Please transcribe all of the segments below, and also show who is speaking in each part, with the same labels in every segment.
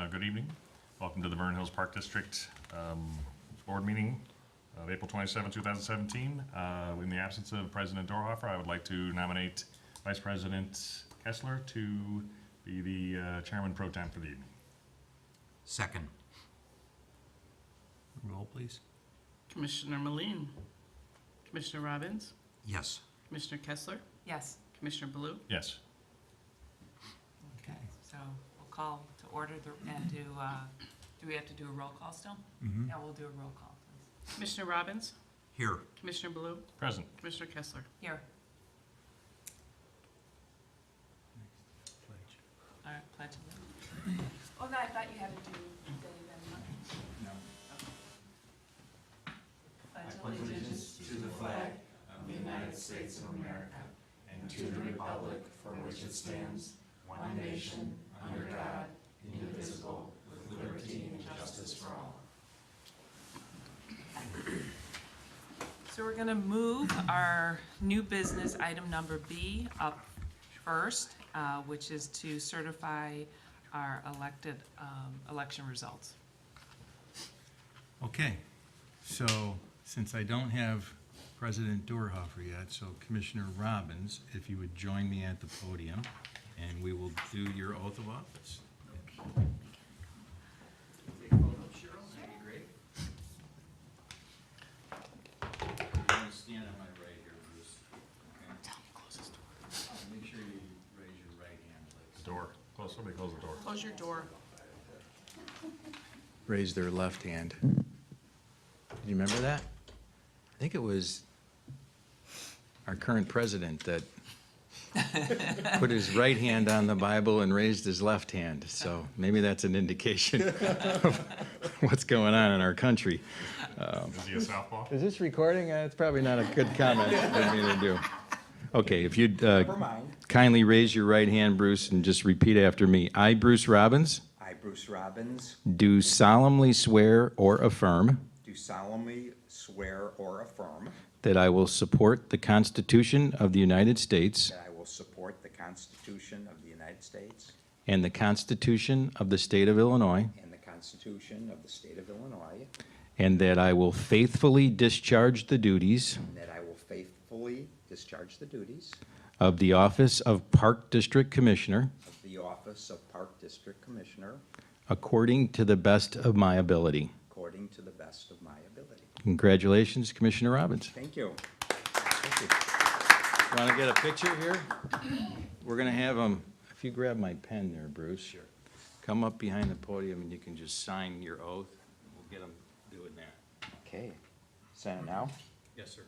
Speaker 1: Good evening. Welcome to the Vernon Hills Park District Board meeting of April 27, 2017. In the absence of President Dorhofer, I would like to nominate Vice President Kessler to be the Chairman Pro Tem for the evening.
Speaker 2: Second. Roll, please.
Speaker 3: Commissioner Moline, Commissioner Robbins,
Speaker 2: Yes.
Speaker 3: Commissioner Kessler,
Speaker 4: Yes.
Speaker 3: Commissioner Blue.
Speaker 1: Yes.
Speaker 4: Okay, so we'll call to order and do we have to do a roll call still?
Speaker 2: Mm-hmm.
Speaker 4: Yeah, we'll do a roll call, please.
Speaker 3: Commissioner Robbins,
Speaker 2: Here.
Speaker 3: Commissioner Blue,
Speaker 1: Present.
Speaker 3: Commissioner Kessler.
Speaker 4: Here. All right, pledge allegiance. Oh, no, I thought you had to do Dave and Mike.
Speaker 2: No.
Speaker 4: Pledge allegiance
Speaker 5: to the flag of the United States of America and to the republic for which it stands, one nation, under God, indivisible, with liberty and justice for all.
Speaker 4: So we're going to move our new business item number B up first, which is to certify our elected election results.
Speaker 2: Okay, so since I don't have President Dorhofer yet, so Commissioner Robbins, if you would join me at the podium, and we will do your oath of office. Take a photo of Cheryl, that'd be great. You're gonna stand on my right here, Bruce. Okay. Make sure you raise your right hand, please.
Speaker 1: Door. Close. Somebody close the door.
Speaker 3: Close your door.
Speaker 6: Raise their left hand. Do you remember that? I think it was our current president that put his right hand on the Bible and raised his left hand. So maybe that's an indication of what's going on in our country.
Speaker 1: Is he a southpaw?
Speaker 6: Is this recording? It's probably not a good comment for me to do. Okay, if you'd kindly raise your right hand, Bruce, and just repeat after me. I, Bruce Robbins,
Speaker 5: I, Bruce Robbins,
Speaker 6: do solemnly swear or affirm
Speaker 5: do solemnly swear or affirm
Speaker 6: that I will support the Constitution of the United States
Speaker 5: that I will support the Constitution of the United States
Speaker 6: and the Constitution of the State of Illinois,
Speaker 5: and the Constitution of the State of Illinois,
Speaker 6: and that I will faithfully discharge the duties
Speaker 5: and that I will faithfully discharge the duties
Speaker 6: of the office of Park District Commissioner
Speaker 5: of the office of Park District Commissioner
Speaker 6: according to the best of my ability.
Speaker 5: according to the best of my ability.
Speaker 6: Congratulations, Commissioner Robbins.
Speaker 5: Thank you.
Speaker 6: Want to get a picture here? We're going to have them, if you grab my pen there, Bruce. Sure. Come up behind the podium and you can just sign your oath. We'll get them doing that.
Speaker 5: Okay. Sign it now?
Speaker 2: Yes, sir.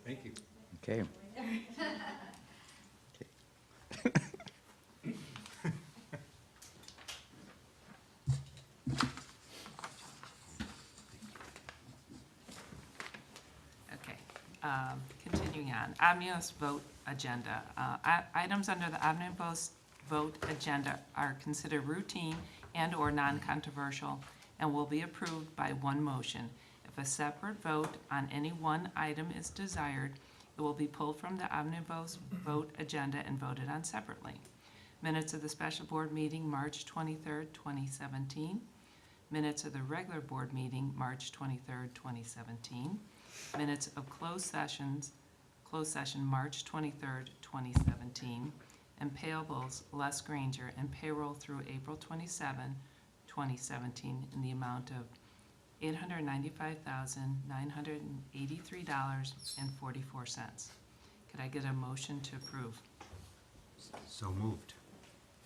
Speaker 2: Thank you.
Speaker 5: Okay.
Speaker 4: Okay, continuing on, omnibus vote agenda. Items under the omnibus vote agenda are considered routine and/or non-controversial and will be approved by one motion. If a separate vote on any one item is desired, it will be pulled from the omnibus vote agenda and voted on separately. Minutes of the special board meeting, March 23rd, 2017. Minutes of the regular board meeting, March 23rd, 2017. Minutes of closed session, March 23rd, 2017. And payables, Les Granger, and payroll through April 27, 2017, in the amount of $895,983.44. Could I get a motion to approve?
Speaker 2: So moved.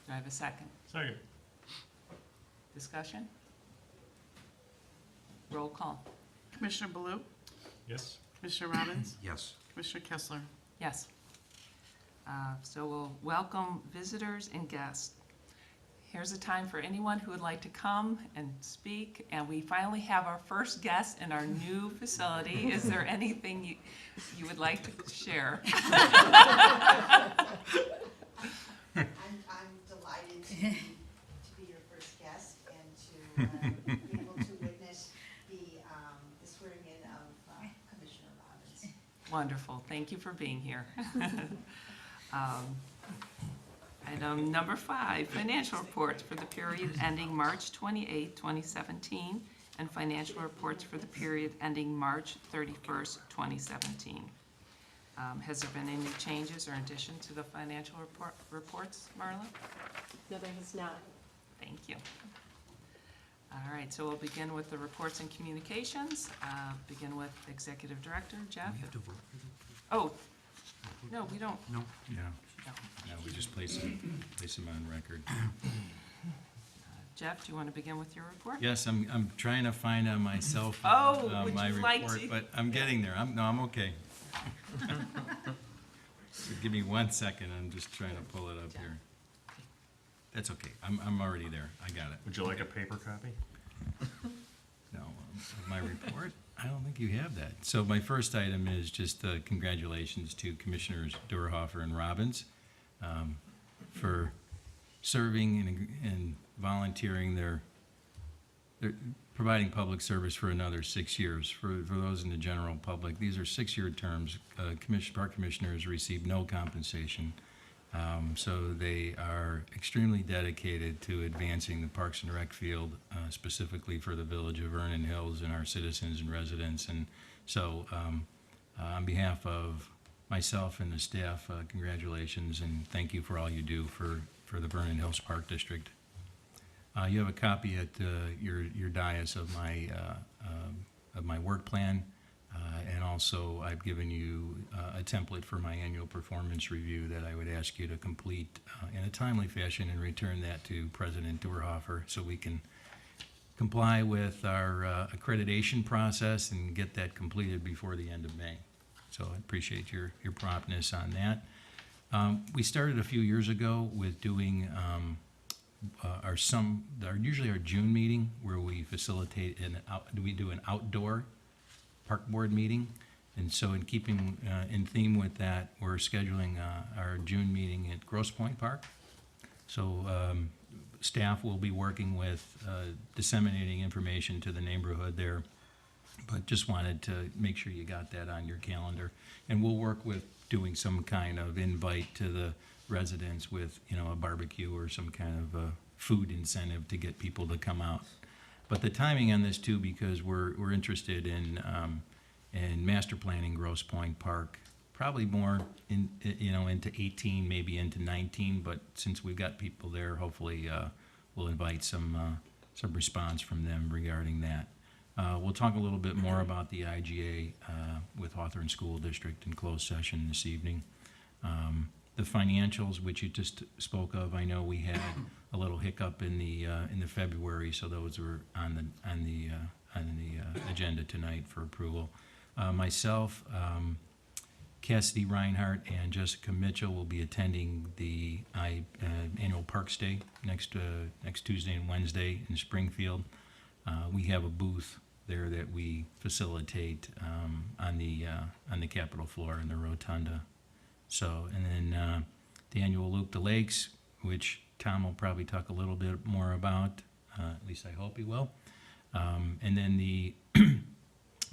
Speaker 4: Do I have a second?
Speaker 1: Second.
Speaker 4: Discussion? Roll call.
Speaker 3: Commissioner Blue,
Speaker 1: Yes.
Speaker 3: Commissioner Robbins,
Speaker 2: Yes.
Speaker 3: Commissioner Kessler.
Speaker 4: Yes. So we'll welcome visitors and guests. Here's a time for anyone who would like to come and speak, and we finally have our first guest in our new facility. Is there anything you would like to share?
Speaker 7: I'm delighted to be your first guest and to be able to witness the swearing in of Commissioner Robbins.
Speaker 4: Wonderful. Thank you for being here. Item number 5, financial reports for the period ending March 28, 2017, and financial reports for the period ending March 31st, 2017. Has there been any changes or addition to the financial reports, Marla?
Speaker 8: No, there has not.
Speaker 4: Thank you. All right, so we'll begin with the reports and communications. Begin with Executive Director, Jeff.
Speaker 2: We have to vote for them?
Speaker 4: Oh, no, we don't.
Speaker 2: No. Yeah,
Speaker 4: No.
Speaker 2: no, we just place them on record.
Speaker 4: Jeff, do you want to begin with your report?
Speaker 2: Yes, I'm trying to find on my cell phone,
Speaker 4: Oh, would
Speaker 2: my
Speaker 4: you like
Speaker 2: report,
Speaker 4: to?
Speaker 2: but I'm getting there. I'm okay. So give me 1 second, I'm just trying to pull it up here. That's okay, I'm already there, I got it.
Speaker 1: Would you like a paper copy?
Speaker 2: No, my report, I don't think you have that. So my first item is just congratulations to Commissioners Dorhofer and Robbins for serving and volunteering their providing public service for another 6 years. For those in the general public, these are 6-year terms. Park commissioners receive no compensation. So they are extremely dedicated to advancing the Parks and Rec field, specifically for the village of Vernon Hills and our citizens and residents. And so on behalf of myself and the staff, congratulations and thank you for all you do for the Vernon Hills Park District. You have a copy at your dais of my work plan, and also I've given you a template for my annual performance review that I would ask you to complete in a timely fashion and return that to President Dorhofer so we can comply with our accreditation process and get that completed before the end of May. So I appreciate your promptness on that. We started a few years ago with doing usually our June meeting where we facilitate we do an outdoor park board meeting. And so in keeping in theme with that, we're scheduling our June meeting at Grosse Pointe Park. So staff will be working with disseminating information to the neighborhood there, but just wanted to make sure you got that on your calendar. And we'll work with doing some kind of invite to the residents with, a barbecue or some kind of food incentive to get people to come out. But the timing on this too, because we're interested in master planning Grosse Pointe Park, probably more into 18, maybe into 19. But since we've got people there, hopefully we'll invite some response from them regarding that. We'll talk a little bit more about the IGA with Hawthorne School District in closed session this evening. The financials, which you just spoke of, I know we had a little hiccup in the February, so those were on the agenda tonight for approval. Myself, Cassidy Reinhardt, and Jessica Mitchell will be attending the annual Parks Day next Tuesday and Wednesday in Springfield. We have a booth there that we facilitate on the Capitol floor in the rotunda. So, and then the annual Loop the Lakes, which Tom will probably talk a little bit more about, at least I hope he will. And then the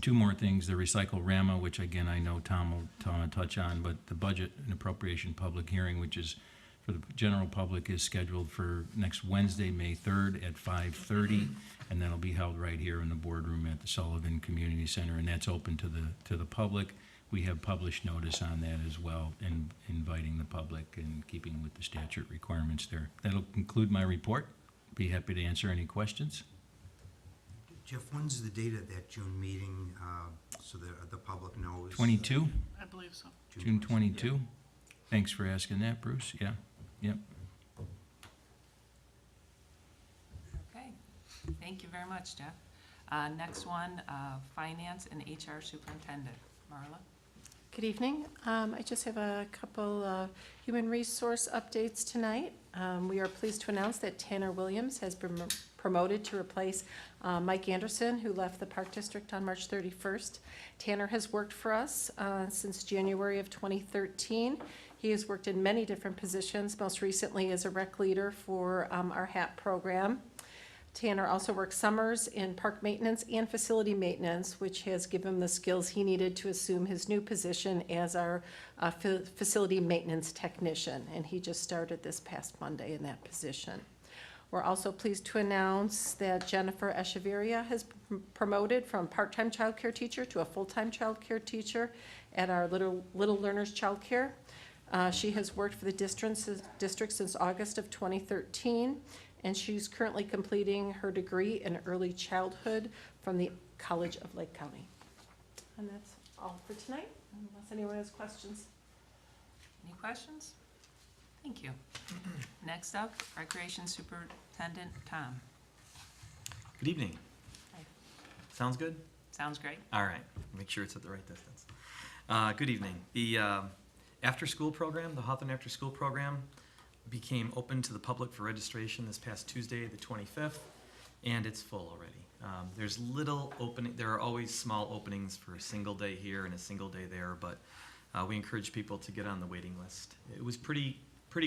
Speaker 2: two more things, the Recycle Rama, which again I know Tom will touch on, but the budget and appropriation public hearing, which is for the general public, is scheduled for next Wednesday, May 3rd at 5:30, and that'll be held right here in the boardroom at the Sullivan Community Center, and that's open to the public. We have published notice on that as well, and inviting the public and keeping with the statute requirements there. That'll conclude my report. Be happy to answer any questions.
Speaker 9: Jeff, when's the date of that June meeting, so that the public knows?
Speaker 2: 22,
Speaker 3: I believe so.
Speaker 2: June 22. Thanks for asking that, Bruce. Yeah, yep.
Speaker 4: Okay, thank you very much, Jeff. Next one, Finance and HR Superintendent. Marla?
Speaker 8: Good evening. I just have a couple of human resource updates tonight. We are pleased to announce that Tanner Williams has been promoted to replace Mike Anderson, who left the Park District on March 31st. Tanner has worked for us since January of 2013. He has worked in many different positions, most recently as a rec leader for our HAP program. Tanner also worked summers in park maintenance and facility maintenance, which has given him the skills he needed to assume his new position as our facility maintenance technician, and he just started this past Monday in that position. We're also pleased to announce that Jennifer Echeverria has promoted from part-time childcare teacher to a full-time childcare teacher at our Little Learners Childcare. She has worked for the district since August of 2013, and she's currently completing her degree in early childhood from the College of Lake County. And that's all for tonight, unless anyone has questions.
Speaker 4: Any questions? Thank you. Next up, Recreation Superintendent Tom.
Speaker 10: Good evening.
Speaker 4: Hi.
Speaker 10: Sounds good?
Speaker 4: Sounds great.
Speaker 10: All right, make sure it's at the right distance. Good evening. The after-school program, the Hawthorne After-School Program, became open to the public for registration this past Tuesday, the 25th, and it's full already. There's little opening, there are always small openings for a single day here and a single day there, but we encourage people to get on the waiting list. It was pretty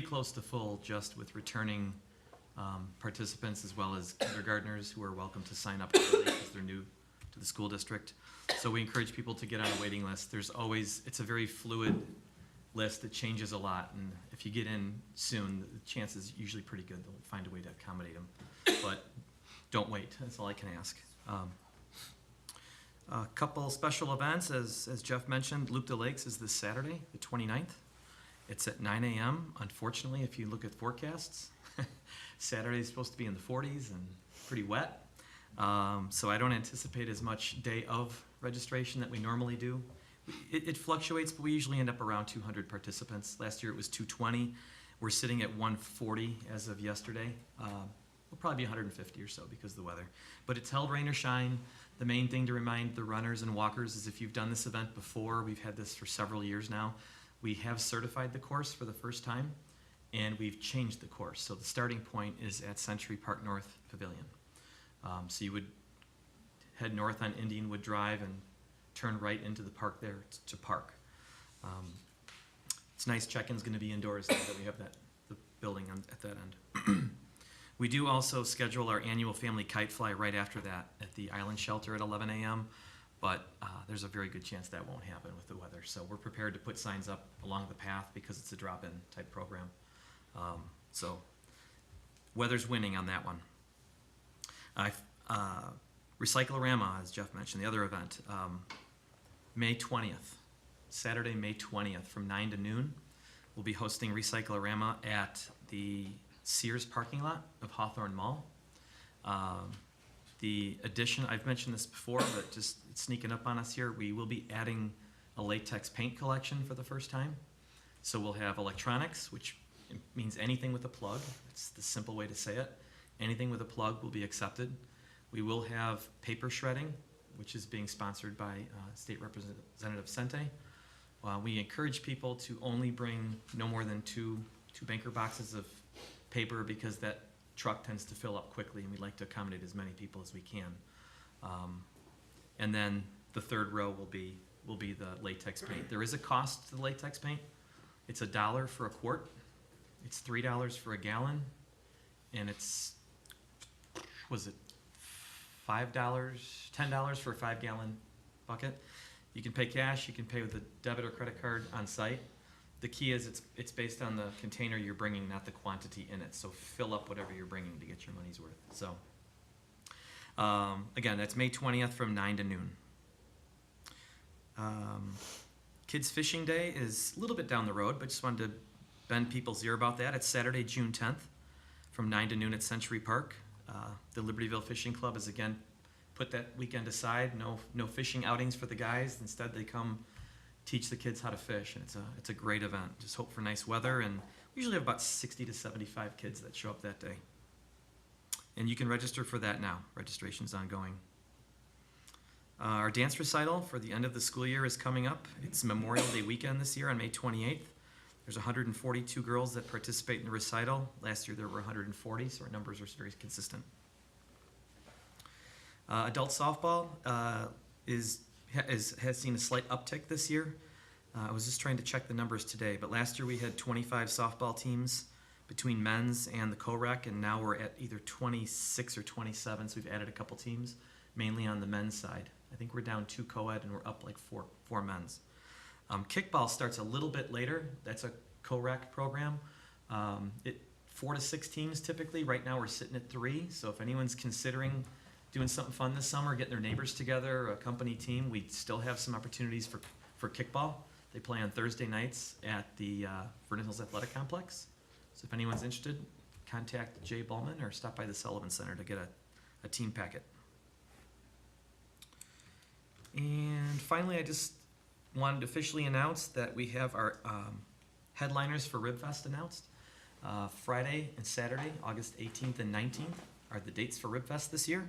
Speaker 10: close to full, just with returning participants as well as kindergartners who are welcome to sign up early because they're new to the school district. So we encourage people to get on a waiting list. There's always, it's a very fluid list that changes a lot, and if you get in soon, the chance is usually pretty good they'll find a way to accommodate them. But don't wait, that's all I can ask. A couple special events, as Jeff mentioned, Loop de Lakes is this Saturday, the 29th. It's at 9 a.m. Unfortunately, if you look at forecasts, Saturday is supposed to be in the 40s and pretty wet. So I don't anticipate as much day of registration that we normally do. It fluctuates, but we usually end up around 200 participants. Last year it was 220. We're sitting at 140 as of yesterday. We'll probably be 150 or so because of the weather. But it's held rain or shine. The main thing to remind the runners and walkers is if you've done this event before, we've had this for several years now, we have certified the course for the first time, and we've changed the course. So the starting point is at Century Park North Pavilion. So you would head north on Indianwood Drive and turn right into the park there to park. It's nice. Check-in's going to be indoors now that we have the building at that end. We do also schedule our annual family kite fly right after that at the Island Shelter at 11 a.m., but there's a very good chance that won't happen with the weather. So we're prepared to put signs up along the path because it's a drop-in type program. So weather's winning on that one. Recycle-A-Rama, as Jeff mentioned, the other event, May 20th, Saturday, May 20th from 9 to noon. We'll be hosting Recycle-A-Rama at the Sears parking lot of Hawthorne Mall. The addition, I've mentioned this before, but just it's sneaking up on us here, we will be adding a latex paint collection for the first time. So we'll have electronics, which means anything with a plug. It's the simple way to say it. Anything with a plug will be accepted. We will have paper shredding, which is being sponsored by State Representative Sente. We encourage people to only bring no more than two banker boxes of paper because that truck tends to fill up quickly, and we'd like to accommodate as many people as we can. And then the third row will be the latex paint. There is a cost to the latex paint. It's $1 for a quart. It's $3 for a gallon, and it's $5, $10 for a 5-gallon bucket. You can pay cash, you can pay with a debit or credit card on site. The key is it's based on the container you're bringing, not the quantity in it. So fill up whatever you're bringing to get your money's worth. So again, that's May 20th from 9 to noon. Kids Fishing Day is a little bit down the road, but just wanted to bend people's ear about that. It's Saturday, June 10th from 9 to noon at Century Park. The Libertyville Fishing Club has again put that weekend aside. No fishing outings for the guys. Instead, they come teach the kids how to fish, and it's a great event. Just hope for nice weather, and we usually have about 60 to 75 kids that show up that day. And you can register for that now. Registration's ongoing. Our dance recital for the end of the school year is coming up. It's Memorial Day weekend this year on May 28th. There's 142 girls that participate in the recital. Last year there were 140, so our numbers are very consistent. Adult softball has seen a slight uptick this year. I was just trying to check the numbers today, but last year we had 25 softball teams between men's and the co-rec, and now we're at either 26 or 27, so we've added a couple teams, mainly on the men's side. I think we're down 2 co-ed and we're up like four men's. Kickball starts a little bit later. That's a co-rec program. 4 to 6 teams typically. Right now we're sitting at 3, so if anyone's considering doing something fun this summer, getting their neighbors together, a company team, we still have some opportunities for kickball. They play on Thursday nights at the Vernon Hills Athletic Complex. So if anyone's interested, contact Jay Ballman or stop by the Sullivan Center to get a team packet. And finally, I just wanted to officially announce that we have our headliners for RibFest announced. Friday and Saturday, August 18th and 19th are the dates for RibFest this year.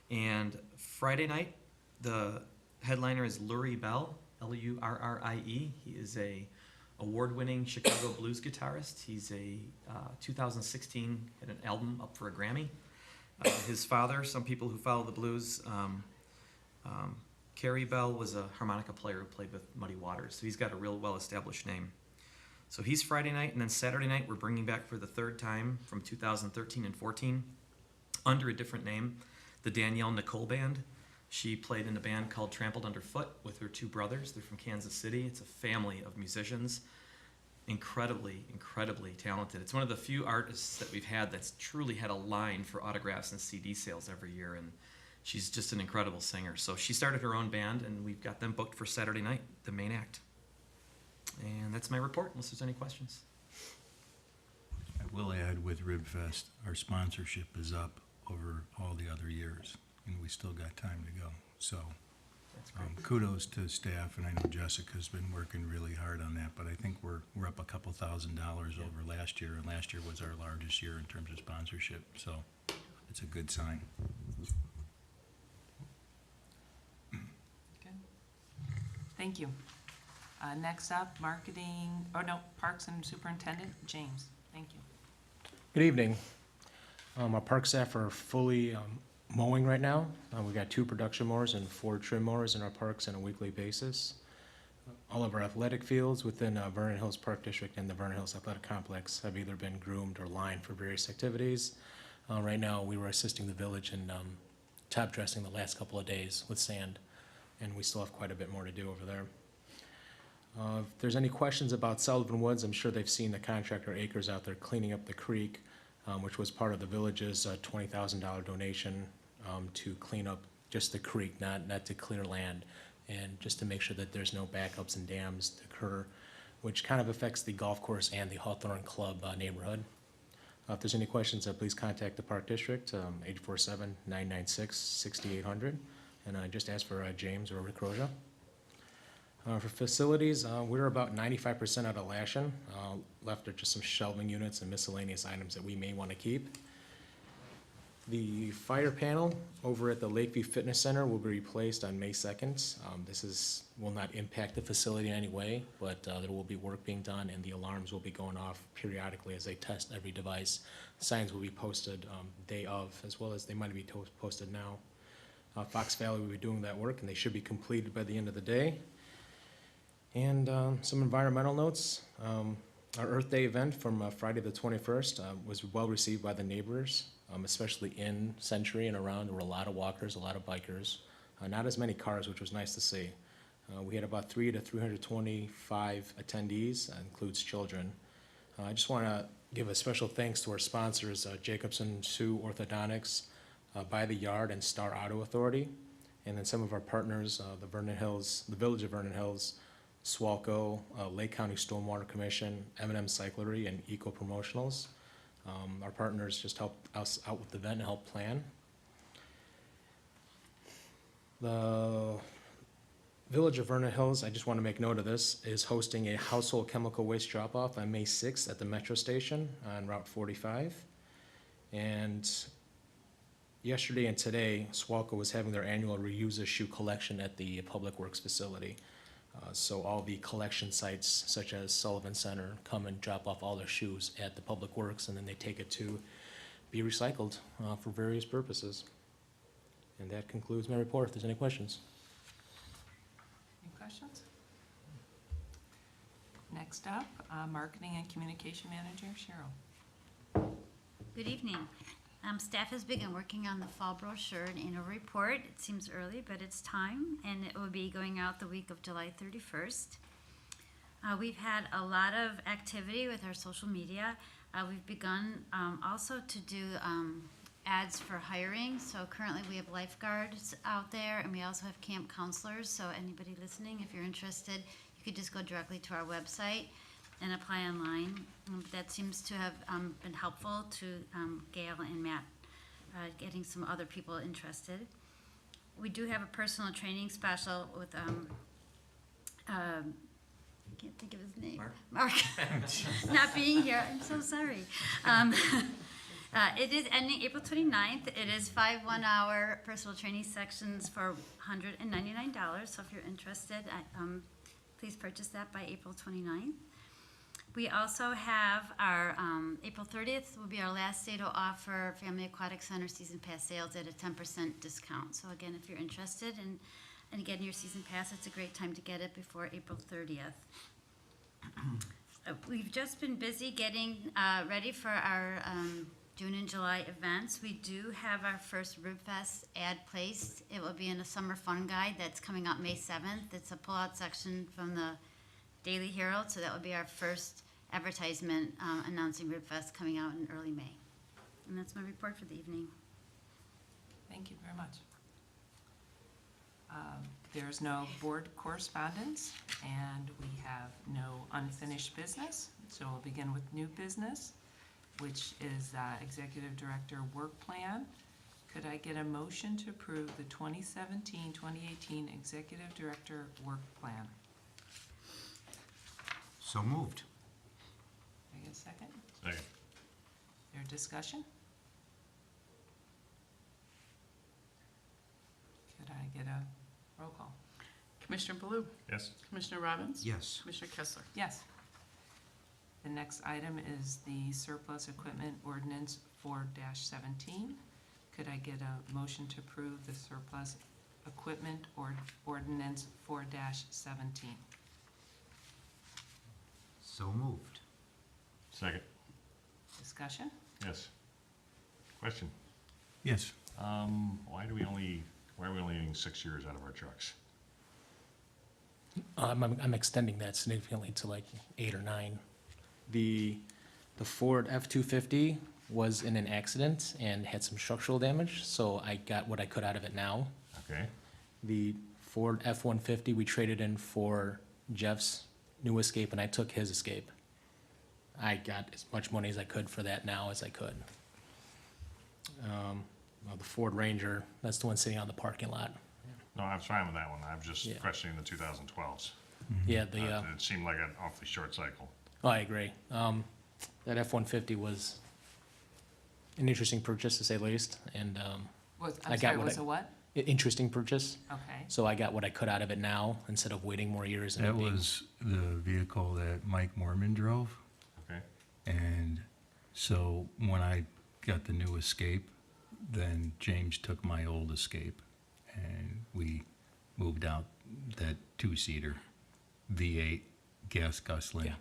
Speaker 10: And Friday night, the headliner is Lurie Bell, L-U-R-R-I-E. He is a award-winning Chicago blues guitarist. He's a 2016 had an album up for a Grammy. His father, some people who follow the blues, Carrie Bell was a harmonica player who played with Muddy Waters. So he's got a real well-established name. So he's Friday night, and then Saturday night we're bringing back for the 3rd time from 2013 and 14, under a different name, the Danielle Nicole Band. She played in a band called Trampled Underfoot with her 2 brothers. They're from Kansas City. It's a family of musicians, incredibly talented. It's one of the few artists that we've had that's truly had a line for autographs and CD sales every year, and she's just an incredible singer. So she started her own band, and we've got them booked for Saturday night, the main act. And that's my report, unless there's any questions.
Speaker 2: I will add with RibFest, our sponsorship is up over all the other years, and we still got time to go. So
Speaker 10: That's great.
Speaker 2: kudos to staff, and I know Jessica's been working really hard on that, but I think we're up a couple $1,000 over last year, and last year was our largest year in terms of sponsorship, so it's a good sign.
Speaker 4: Good. Thank you. Next up, Parks and Superintendent, James. Thank you.
Speaker 11: Good evening. Our park staff are fully mowing right now. We've got 2 production mowers and 4 trim mowers in our parks on a weekly basis. All of our athletic fields within Vernon Hills Park District and the Vernon Hills Athletic Complex have either been groomed or lined for various activities. Right now, we were assisting the village in top dressing the last couple of days with sand, and we still have quite a bit more to do over there. If there's any questions about Sullivan Woods, I'm sure they've seen the contractor Acres out there cleaning up the creek, which was part of the village's $20,000 donation to clean up just the creek, not to clear land, and just to make sure that there's no backups and dams to occur, which kind of affects the golf course and the Hawthorne Club neighborhood. If there's any questions, please contact the Park District, 847-996-6800, and just ask for James or Rick Roja. For facilities, we're about 95% out of Lashen. Left are just some shelving units and miscellaneous items that we may want to keep. The fire panel over at the Lakeview Fitness Center will be replaced on May 2nd. Will not impact the facility in any way, but there will be work being done, and the alarms will be going off periodically as they test every device. Signs will be posted day of, as well as they might be posted now. Fox Valley will be doing that work, and they should be completed by the end of the day. And some environmental notes. Our Earth Day event from Friday the 21st was well received by the neighbors, especially in Century and around. There were a lot of walkers, a lot of bikers, not as many cars, which was nice to see. We had about 300 to 325 attendees, includes children. I just want to give a special thanks to our sponsors, Jacobson Sue Orthodontics, By the Yard, and Star Auto Authority, and then some of our partners, the Village of Vernon Hills, Swalco, Lake County Stormwater Commission, M&M Cyclery, and Eco Promotionals. Our partners just helped us out with the event and helped plan. The Village of Vernon Hills, I just want to make note of this, is hosting a household chemical waste drop-off on May 6th at the Metro Station on Route 45. And yesterday and today, Swalco was having their annual reuse issue collection at the Public Works facility. So all the collection sites, such as Sullivan Center, come and drop off all their shoes at the Public Works, and then they take it to be recycled for various purposes. And that concludes my report. If there's any questions.
Speaker 4: Any questions? Next up, Marketing and Communication Manager, Cheryl.
Speaker 12: Good evening. Staff has begun working on the fall brochure and annual report. It seems early, but it's time, and it will be going out the week of July 31st. We've had a lot of activity with our social media. We've begun also to do ads for hiring. So currently we have lifeguards out there, and we also have camp counselors. So anybody listening, if you're interested, you could just go directly to our website and apply online. That seems to have been helpful to Gail and Matt, getting some other people interested. We do have a personal training special with, I can't think of his name. Mark. Not being here, I'm so sorry. It is ending April 29th. It is 5 one-hour personal training sections for $199. So if you're interested, please purchase that by April 29th. We also have our, April 30th will be our last day to offer Family Aquatic Center season pass sales at a 10% discount. So again, if you're interested in getting your season pass, it's a great time to get it before April 30th. We've just been busy getting ready for our June and July events. We do have our first Rib Fest ad placed. It will be in a summer fun guide that's coming out May 7th. It's a pull-out section from the Daily Herald, so that will be our first advertisement announcing Rib Fest coming out in early May. And that's my report for the evening.
Speaker 4: Thank you very much. There's no board correspondence, and we have no unfinished business. So we'll begin with new business, which is Executive Director Work Plan. Could I get a motion to approve the 2017-2018 Executive Director Work Plan?
Speaker 9: So moved.
Speaker 4: Can I get a second?
Speaker 1: Second.
Speaker 4: Is there discussion? Could I get a roll call?
Speaker 3: Commissioner Blue?
Speaker 1: Yes.
Speaker 3: Commissioner Robbins?
Speaker 9: Yes.
Speaker 3: Commissioner Kessler?
Speaker 4: Yes. The next item is the Surplus Equipment Ordinance 4-17. Could I get a motion to approve the Surplus Equipment Ordinance 4-17?
Speaker 9: So moved.
Speaker 1: Second.
Speaker 4: Discussion?
Speaker 1: Yes. Question.
Speaker 2: Yes.
Speaker 1: Why are we only needing 6 years out of our trucks?
Speaker 11: I'm extending that significantly to like 8 or 9. The Ford F-250 was in an accident and had some structural damage, so I got what I could out of it now.
Speaker 1: Okay.
Speaker 11: The Ford F-150 we traded in for Jeff's new Escape, and I took his Escape. I got as much money as I could for that now as I could. The Ford Ranger, that's the one sitting on the parking lot.
Speaker 1: No, I'm fine with that one. I'm just
Speaker 11: Yeah.
Speaker 1: questioning the 2012s.
Speaker 11: Yeah,
Speaker 1: It seemed like an awfully short cycle.
Speaker 11: oh, I agree. That F-150 was an interesting purchase, to say the least, and
Speaker 4: I'm
Speaker 11: I got
Speaker 4: sorry,
Speaker 11: what
Speaker 4: was
Speaker 11: I-
Speaker 4: a what?
Speaker 11: interesting purchase.
Speaker 4: Okay.
Speaker 11: So I got what I could out of it now, instead of waiting more years. And
Speaker 2: That
Speaker 11: it being-
Speaker 2: was the vehicle that Mike Mormon drove.
Speaker 1: Okay.
Speaker 2: And so when I got the new Escape, then James took my old Escape, and we moved out that two-seater V8 gas guzzling.
Speaker 11: Yeah.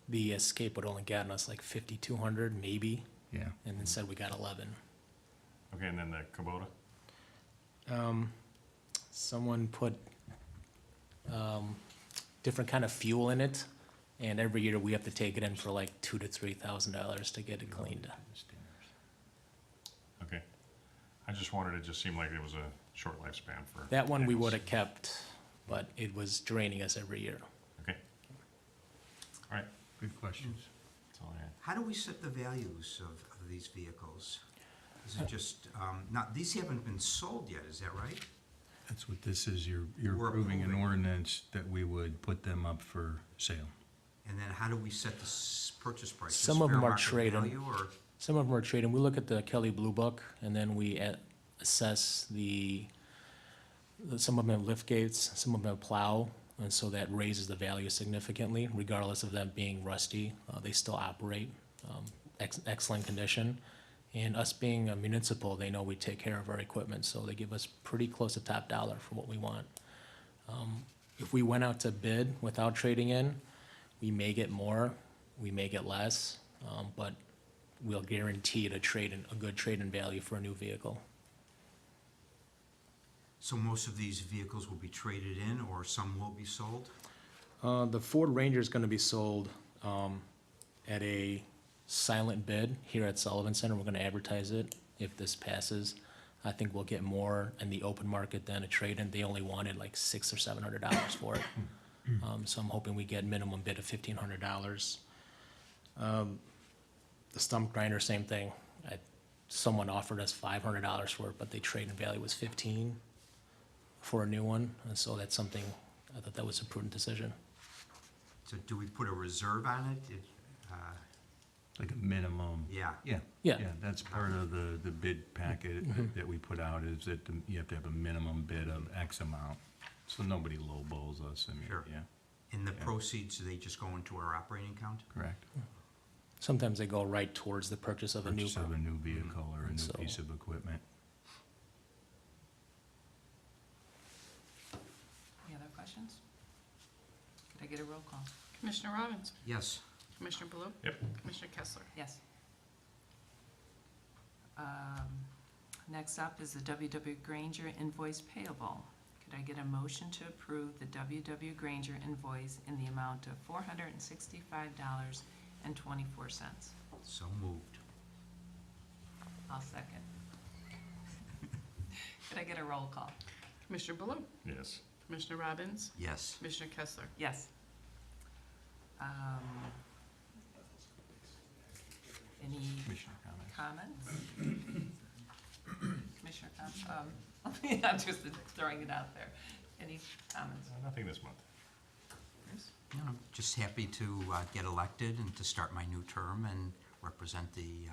Speaker 11: The Escape would only gotten us like 5,200 maybe,
Speaker 2: Yeah.
Speaker 11: and instead we got 11.
Speaker 1: Okay, and then the Kubota?
Speaker 11: Someone put different kind of fuel in it, and every year we have to take it in for like $2,000 to $3,000 to get it cleaned.
Speaker 1: Okay. I just wondered, it just seemed like it was a short lifespan for.
Speaker 11: That one we
Speaker 1: vehicles.
Speaker 11: would have kept, but it was draining us every year.
Speaker 1: Okay. All right,
Speaker 2: Good questions.
Speaker 1: that's all I had.
Speaker 9: How do we set the values of these vehicles? Is it just, not, these haven't been sold yet, is that right?
Speaker 2: That's what this is. You're
Speaker 9: We're
Speaker 2: approving an
Speaker 9: approving.
Speaker 2: ordinance that we would put them up for sale.
Speaker 9: And then how do we set the purchase price? Just
Speaker 11: Some of
Speaker 9: fair
Speaker 11: them are
Speaker 9: market
Speaker 11: trading.
Speaker 9: value, or-
Speaker 11: Some of them are trading. We look at the Kelly Blue Book, and then we assess some of them have lift gates, some of them have plow, and so that raises the value significantly, regardless of them being rusty. They still operate, excellent condition. And us being a municipal, they know we take care of our equipment, so they give us pretty close to top dollar for what we want. If we went out to bid without trading in, we may get more, we may get less, but we'll guarantee a good trade-in value for a new vehicle.
Speaker 9: So most of these vehicles will be traded in, or some will be sold?
Speaker 11: The Ford Ranger is gonna be sold, at a silent bid here at Sullivan Center. We're gonna advertise it if this passes. I think we'll get more in the open market than a trade-in. They only wanted like $600 or $700 for it. So I'm hoping we get minimum bid of $1,500. The stump grinder, same thing. Someone offered us $500 for it, but the trade-in value was $15 for a new one, and so that's something, I thought that was a prudent decision.
Speaker 9: So do we put a reserve on it?
Speaker 2: Like a minimum.
Speaker 9: Yeah.
Speaker 2: Yeah.
Speaker 11: Yeah.
Speaker 2: Yeah, that's part of the bid packet that we put out, is that you have to have a minimum bid of X amount, so nobody lowballs us, I mean,
Speaker 9: Sure.
Speaker 2: yeah,
Speaker 9: And the proceeds, do they just go into our operating account?
Speaker 2: correct.
Speaker 11: Sometimes they go right towards the purchase of a new.
Speaker 2: Purchase of a new vehicle or a new
Speaker 11: So-
Speaker 2: piece of equipment.
Speaker 4: Any other questions? Could I get a roll call?
Speaker 3: Commissioner Robbins?
Speaker 9: Yes.
Speaker 3: Commissioner Blue?
Speaker 1: Yep.
Speaker 3: Commissioner Kessler?
Speaker 4: Yes. Next up is the W.W. Granger invoice payable. Could I get a motion to approve the W.W. Granger invoice in the amount of $465.24?
Speaker 9: So moved.
Speaker 4: I'll second. Could I get a roll call?
Speaker 3: Commissioner Blue?
Speaker 1: Yes.
Speaker 3: Commissioner Robbins?
Speaker 9: Yes.
Speaker 3: Commissioner Kessler?
Speaker 4: Yes. Any
Speaker 2: Commissioner comments?
Speaker 4: comments? Commissioner comments? I'm just throwing it out there. Any comments?
Speaker 1: Nothing this month.
Speaker 4: Bruce?
Speaker 9: You know, I'm just happy to get elected and to start my new term and represent the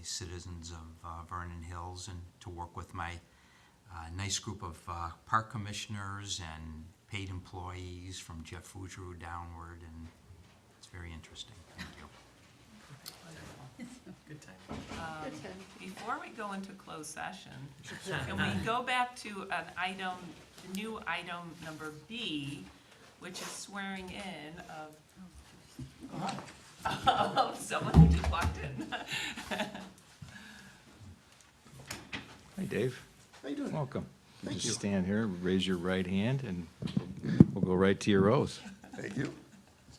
Speaker 9: citizens of Vernon Hills, and to work with my nice group of park commissioners and paid employees from Jeff Foudreau downward, and it's very interesting. Thank you.
Speaker 10: Good time.
Speaker 4: Before we go into closed session, can we go back to an item, the new item number B, which is swearing in of someone who just walked in?
Speaker 6: Hi, Dave.
Speaker 5: How you doing?
Speaker 6: Welcome.
Speaker 5: Thank
Speaker 6: Just
Speaker 5: you.
Speaker 6: stand here, raise your right hand, and we'll go right to your oath.
Speaker 5: Thank you.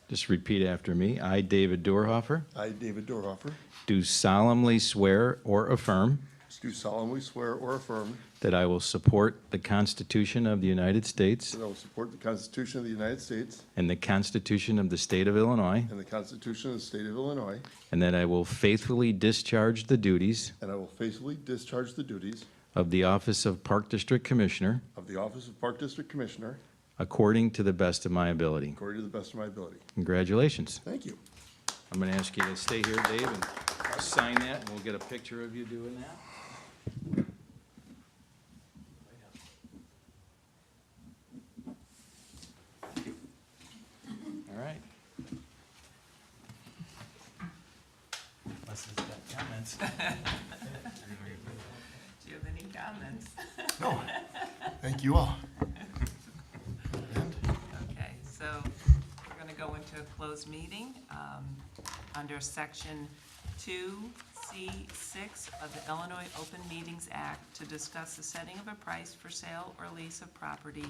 Speaker 6: Just repeat after me. I, David Dorhofer,
Speaker 5: I, David Dorhofer,
Speaker 6: do solemnly swear or affirm
Speaker 5: do solemnly swear or affirm
Speaker 6: that I will support the Constitution of the United States
Speaker 5: that I will support the Constitution of the United States
Speaker 6: and the Constitution of the State of Illinois,
Speaker 5: and the Constitution of the State of Illinois,
Speaker 6: and that I will faithfully discharge the duties
Speaker 5: and I will faithfully discharge the duties
Speaker 6: of the Office of Park District Commissioner
Speaker 5: of the Office of Park District Commissioner
Speaker 6: according to the best of my ability.
Speaker 5: according to the best of my ability.
Speaker 6: Congratulations.
Speaker 5: Thank you.
Speaker 6: I'm going to ask you to stay here, Dave, and sign that, and we'll get a picture of you doing that. All right.
Speaker 2: Unless it's got comments.
Speaker 4: Do you have any comments?
Speaker 5: No, thank you all.
Speaker 4: Okay, so we're gonna go into a closed meeting, under section 2C6 of the Illinois Open Meetings Act to discuss the setting of a price for sale or lease of property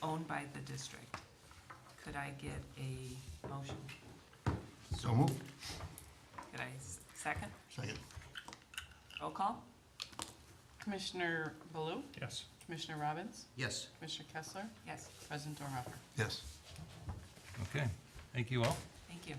Speaker 4: owned by the district. Could I get a motion?
Speaker 5: So moved.
Speaker 4: Could I second?
Speaker 5: Second.
Speaker 4: Roll call?
Speaker 3: Commissioner Blue?
Speaker 1: Yes.
Speaker 3: Commissioner Robbins?
Speaker 9: Yes.
Speaker 3: Commissioner Kessler?
Speaker 4: Yes,
Speaker 3: President Dorhofer?
Speaker 5: Yes.
Speaker 2: Okay, thank you all.
Speaker 4: thank you.